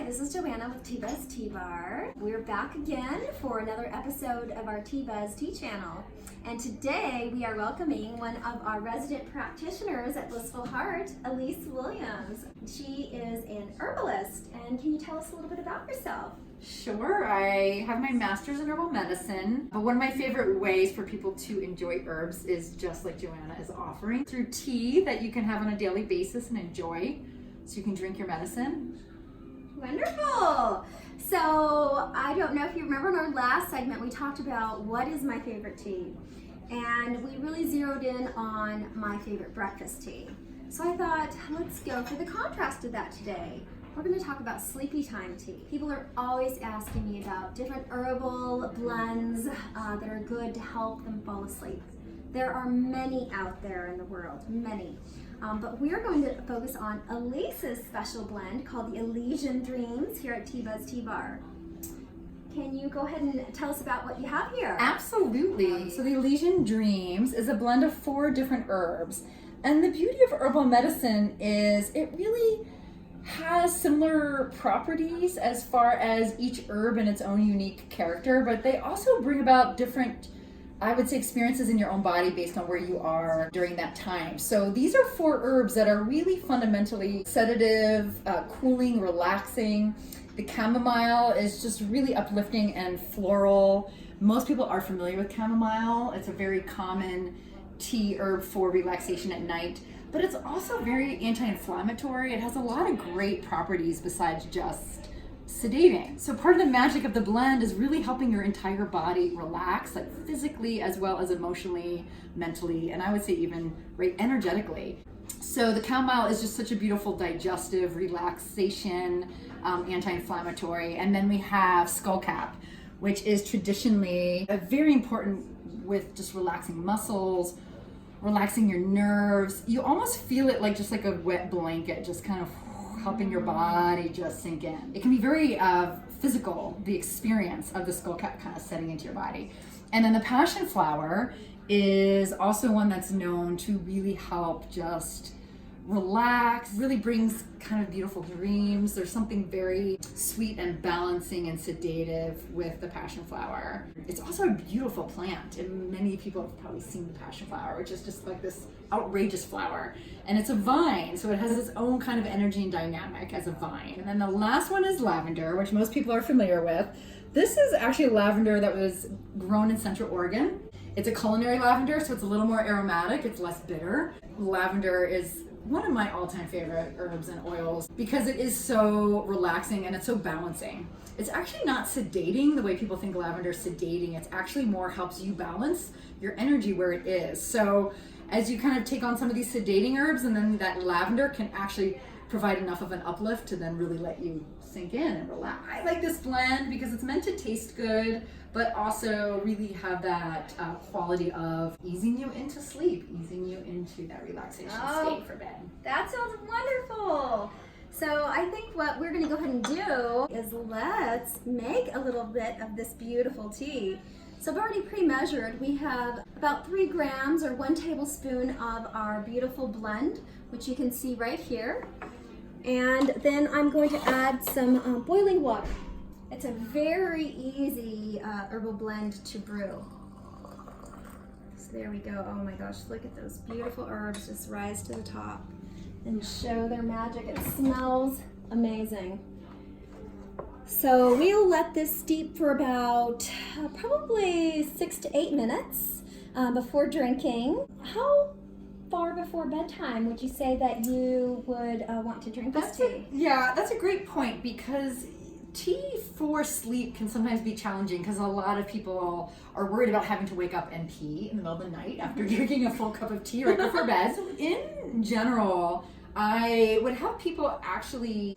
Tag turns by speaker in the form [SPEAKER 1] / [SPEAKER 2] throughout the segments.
[SPEAKER 1] this is Joanna with TeaBuzz Tea Bar. We're back again for another episode of our TeaBuzz Tea Channel. And today we are welcoming one of our resident practitioners at Blissful Heart, Elysian Williams. She is an herbalist, and can you tell us a little bit about yourself?
[SPEAKER 2] Sure, I have my master's in herbal medicine, but one of my favorite ways for people to enjoy herbs is just like Joanna is offering, through tea that you can have on a daily basis and enjoy, so you can drink your medicine.
[SPEAKER 1] Wonderful! So, I don't know if you remember in our last segment, we talked about what is my favorite tea, and we really zeroed in on my favorite breakfast tea. So I thought, let's go for the contrast of that today. We're going to talk about sleepy time tea. People are always asking me about different herbal blends that are good to help them fall asleep. There are many out there in the world, many. But we're going to focus on Elysia's special blend called the Elysian Dreams here at TeaBuzz Tea Bar. Can you go ahead and tell us about what you have here?
[SPEAKER 2] Absolutely. So the Elysian Dreams is a blend of 4 different herbs. And the beauty of herbal medicine is it really has similar properties as far as each herb in its own unique character, but they also bring about different, I would say, experiences in your own body based on where you are during that time. So these are 4 herbs that are really fundamentally sedative, cooling, relaxing. The chamomile is just really uplifting and floral. Most people are familiar with chamomile. It's a very common tea herb for relaxation at night, but it's also very anti-inflammatory. It has a lot of great properties besides just sedating. So part of the magic of the blend is really helping your entire body relax, like physically as well as emotionally, mentally, and I would say even right energetically. So the chamomile is just such a beautiful digestive relaxation, anti-inflammatory. And then we have skullcap, which is traditionally very important with just relaxing muscles, relaxing your nerves. You almost feel it like just like a wet blanket, just kind of helping your body just sink in. It can be very physical, the experience of the skullcap kind of setting into your body. And then the passion flower is also one that's known to really help just relax, really brings kind of beautiful dreams. There's something very sweet and balancing and sedative with the passion flower. It's also a beautiful plant, and many people have probably seen the passion flower, which is just like this outrageous flower. And it's a vine, so it has its own kind of energy and dynamic as a vine. And then the last one is lavender, which most people are familiar with. This is actually lavender that was grown in Central Oregon. It's a culinary lavender, so it's a little more aromatic, it's less bitter. Lavender is one of my all-time favorite herbs and oils because it is so relaxing and it's so balancing. It's actually not sedating the way people think lavender is sedating. It's actually more helps you balance your energy where it is. So as you kind of take on some of these sedating herbs, and then that lavender can actually provide enough of an uplift to then really let you sink in and relax. I like this blend because it's meant to taste good, but also really have that quality of easing you into sleep, easing you into that relaxation state for bed.
[SPEAKER 1] That sounds wonderful. So I think what we're gonna go ahead and do is let's make a little bit of this beautiful tea. So I've already pre-measured. We have about 3 grams or 1 tablespoon of our beautiful blend, which you can see right here. And then I'm going to add some boiling water. It's a very easy herbal blend to brew. So there we go. Oh my gosh, look at those beautiful herbs just rise to the top and show their magic. It smells amazing. So we'll let this steep for about probably 6 to 8 minutes before drinking. How far before bedtime would you say that you would want to drink this tea?
[SPEAKER 2] That's a great point, because tea for sleep can sometimes be challenging because a lot of people are worried about having to wake up and pee in the middle of the night after drinking a full cup of tea right before bed. So in general, I would have people actually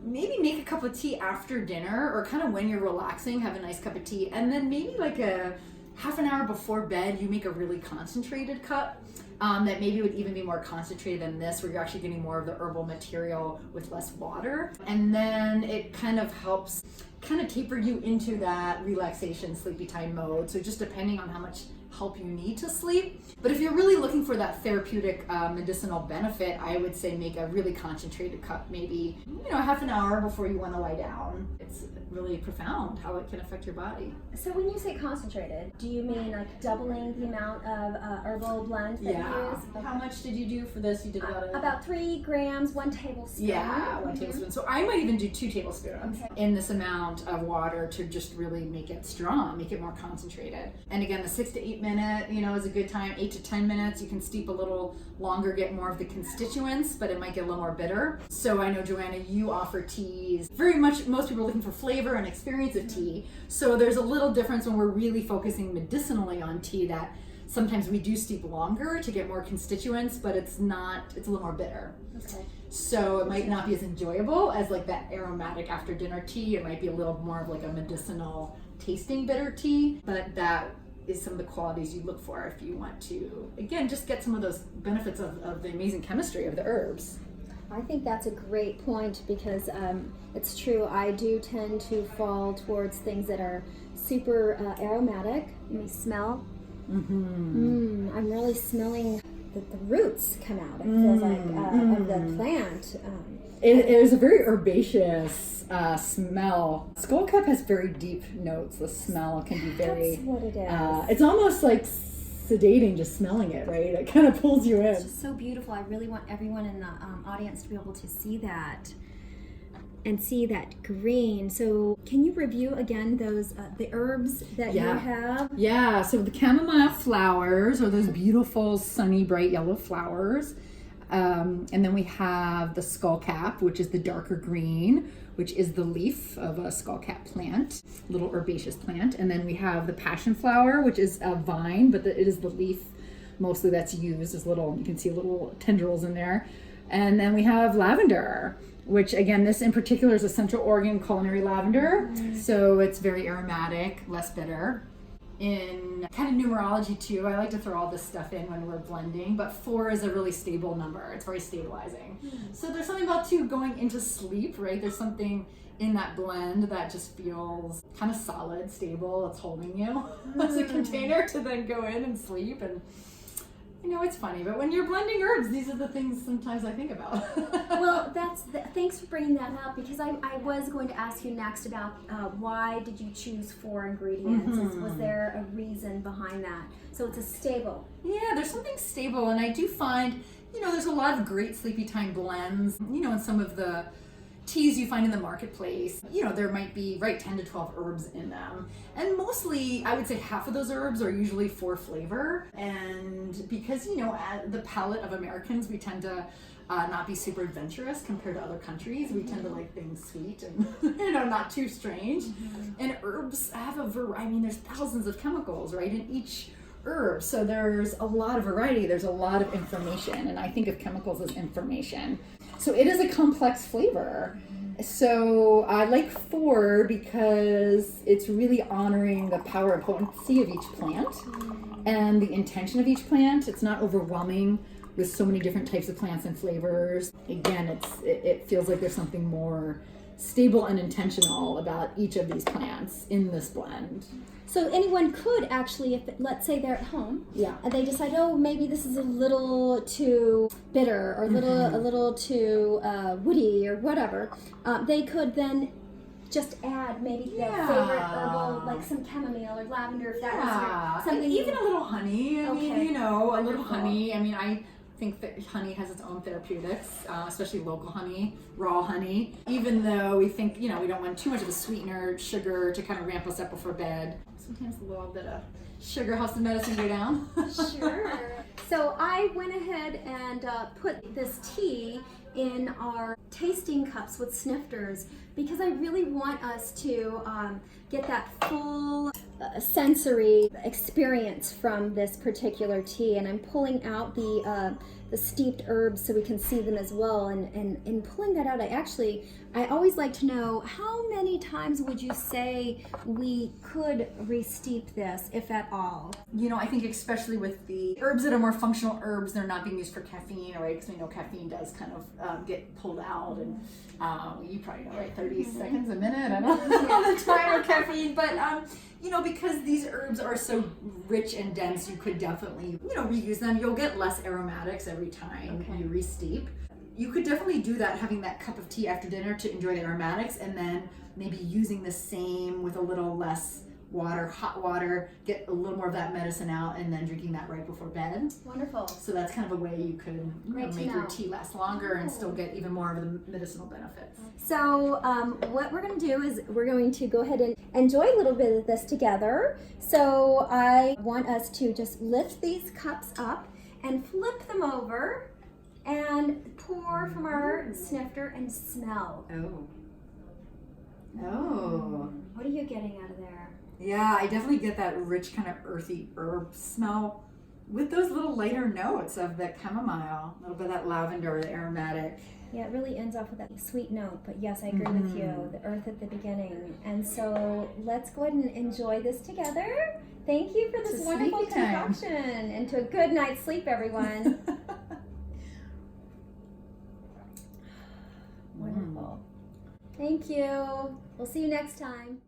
[SPEAKER 2] maybe make a cup of tea after dinner, or kind of when you're relaxing, have a nice cup of tea, and then maybe like a half an hour before bed, you make a really concentrated cup that maybe would even be more concentrated than this, where you're actually getting more of the herbal material with less water. And then it kind of helps kind of taper you into that relaxation, sleepy time mode. So just depending on how much help you need to sleep. But if you're really looking for that therapeutic medicinal benefit, I would say make a really concentrated cup, maybe, half an hour before you want to lie down. It's really profound how it can affect your body.
[SPEAKER 1] So when you say concentrated, do you mean like doubling the amount of herbal blend that you use?
[SPEAKER 2] How much did you do for this? You did
[SPEAKER 1] about 3 grams, 1 tablespoon.
[SPEAKER 2] Yeah, 1 tablespoon. So I might even do 2 tablespoons in this amount of water to just really make it strong, make it more concentrated. And again, the 6 to 8 minute, is a good time. 8 to 10 minutes. You can steep a little longer, get more of the constituents, but it might get a little more bitter. So I know, Joanna, you offer teas. Very much, most people are looking for flavor and experience of tea. So there's a little difference when we're really focusing medicinally on tea, that sometimes we do steep longer to get more constituents, but it's a little more bitter.
[SPEAKER 1] Okay.
[SPEAKER 2] So it might not be as enjoyable as like that aromatic after dinner tea. It might be a little more of like a medicinal tasting bitter tea, but that is some of the qualities you look for if you want to, again, just get some of those benefits of the amazing chemistry of the herbs.
[SPEAKER 1] I think that's a great point because it's true. I do tend to fall towards things that are super aromatic. You may smell. I'm really smelling the roots come out. It feels like of the plant.
[SPEAKER 2] It is a very herbaceous smell. Skullcap has very deep notes. The smell can be very.
[SPEAKER 1] That's what it is.
[SPEAKER 2] It's almost like sedating just smelling it, right? It kind of pulls you in.
[SPEAKER 1] It's just so beautiful. I really want everyone in the audience to be able to see that and see that green. So can you review again those the herbs that you have?
[SPEAKER 2] Yeah, so the chamomile flowers are those beautiful sunny bright yellow flowers. And then we have the skullcap, which is the darker green, which is the leaf of a skullcap plant, little herbaceous plant. And then we have the passion flower, which is a vine, but it is the leaf mostly that's used as little, you can see little tendrils in there. And then we have lavender, which again, this in particular is a Central Oregon culinary lavender. So it's very aromatic, less bitter. In kind of numerology too, I like to throw all this stuff in when we're blending, but 4 is a really stable number. It's very stabilizing. So there's something about too going into sleep, right? There's something in that blend that just feels kind of solid, stable. It's holding you as a container to then go in and sleep. And it's funny, but when you're blending herbs, these are the things sometimes I think about.
[SPEAKER 1] Well, thanks for bringing that up, because I was going to ask you next about why did you choose 4 ingredients? Was there a reason behind that? So it's a stable.
[SPEAKER 2] Yeah, there's something stable, and I do find, there's a lot of great sleepy time blends, in some of the teas you find in the marketplace. There might be 10 to 12 herbs in them, and mostly I would say half of those herbs are usually for flavor. And because at the palate of Americans, we tend to not be super adventurous compared to other countries. We tend to like things sweet and not too strange. And herbs have a variety. There's thousands of chemicals right in each herb, so there's a lot of variety, there's a lot of information, and I think of chemicals as information. So it is a complex flavor. So I like 4 because it's really honoring the power and potency of each plant and the intention of each plant. It's not overwhelming with so many different types of plants and flavors. Again, it feels like there's something more stable and intentional about each of these plants in this blend.
[SPEAKER 1] So anyone could actually, if let's say they're at home, and they decide, maybe this is a little too bitter or a little too woody or whatever, they could then just add maybe their favorite herbal, like some chamomile or lavender, if that was something.
[SPEAKER 2] And even a little honey. I mean, a little honey. I think that honey has its own therapeutics, especially local honey, raw honey. Even though we think, we don't want too much of a sweetener, sugar to kind of ramp us up before bed. Sometimes a little bit of sugar helps the medicine go down.
[SPEAKER 1] Sure. So I went ahead and put this tea in our tasting cups with snifters, because I really want us to get that full sensory experience from this particular tea. And I'm pulling out the steeped herbs so we can see them as well. And in pulling that out, I always like to know, how many times would you say we could re-steep this, if at all?
[SPEAKER 2] I think especially with the herbs that are more functional herbs, they're not being used for caffeine, right? Because we know caffeine does kind of get pulled out, and you probably know, right? 30 seconds a minute. I don't know the time of caffeine, but you know, because these herbs are so rich and dense, you could definitely, you know, reuse them. You'll get less aromatics every time you re-steep. You could definitely do that, having that cup of tea after dinner to enjoy the aromatics, and then maybe using the same with a little less water, hot water, get a little more of that medicine out, and then drinking that right before bed.
[SPEAKER 1] Wonderful.
[SPEAKER 2] So that's kind of a way you could make your tea last longer and still get even more of the medicinal benefits.
[SPEAKER 1] So what we're going to do is we're going to go ahead and enjoy a little bit of this together. So I want us to just lift these cups up and flip them over and pour from our snifter and smell.
[SPEAKER 2] Oh. Oh.
[SPEAKER 1] What are you getting out of there?
[SPEAKER 2] Yeah, I definitely get that rich kind of earthy herb smell with those little lighter notes of the chamomile, a little bit of that lavender, the aromatic.
[SPEAKER 1] Yeah, it really ends off with that sweet note, but yes, I agree with you, the earth at the beginning. And so let's go ahead and enjoy this together. Thank you for this wonderful concoction, and to a good night's sleep, everyone. Wonderful. Thank you. We'll see you next time.